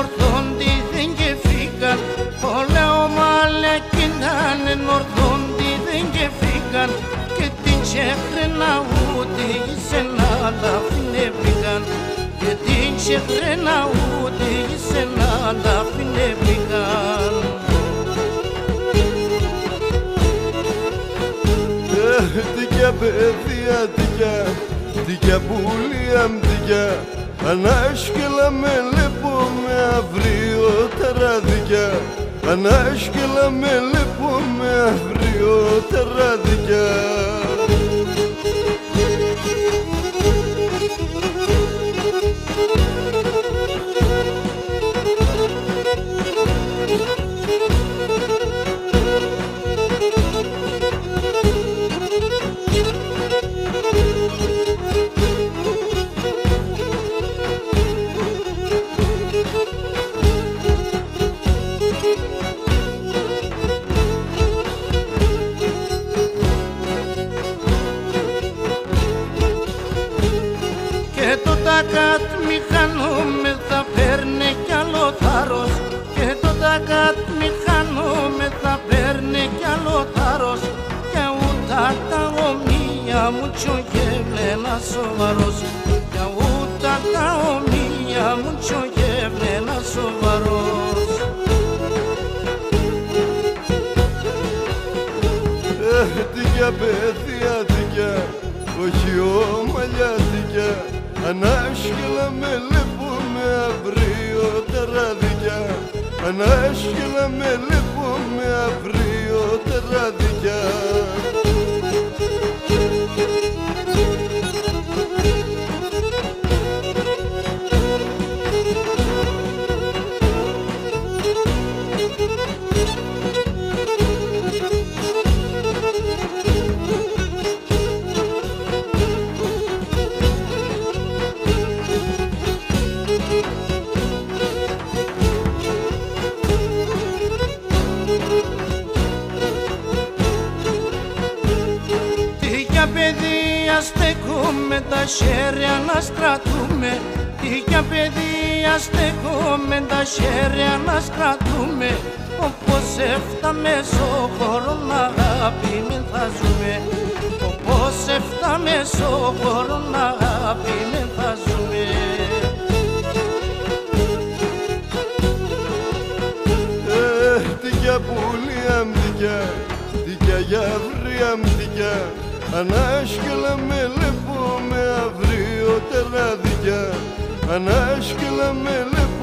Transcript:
ορθόντι δεν και φύγαν. Όλα ομάλια κινάνε ορθόντι δεν και φύγαν. Και την τσέχρενα ούτε σε να λαφίνε πήγαν. Και την τσέχρενα ούτε σε να λαφίνε πήγαν. Δικιά παιδιά, δικιά πουλία, δικιά ανάσκελα με λεπώ με αύριότερα δικιά. Ανάσκελα με λεπώ με αύριότερα δικιά. Και το τακάτ μηχανούμε θα παίρνε κι άλλο θάρρος. Και το τακάτ μηχανούμε θα παίρνε κι άλλο θάρρος. Και ούτε τα ομοία μου τσογεύλαινα σοβαρός. Και ούτε τα ομοία μου τσογεύλαινα σοβαρός. Δικιά παιδιά, δικιά, όχι ομαλιά δικιά. Ανάσκελα με λεπώ με αύριότερα δικιά. Ανάσκελα με λεπώ με αύριότερα δικιά. Για παιδεία στεκούμε τα χέρια να σκρατούμε. Για παιδεία στεκούμε τα χέρια να σκρατούμε. Όπως έφταμε στο χώρο αγάπη μην θα ζούμε. Όπως έφταμε στο χώρο αγάπη μην θα ζούμε. Δικιά πουλία δικιά, δικιά γιαυρία δικιά. Ανάσκελα με λεπώ με αύριότερα δικιά. Ανάσκελα με λεπώ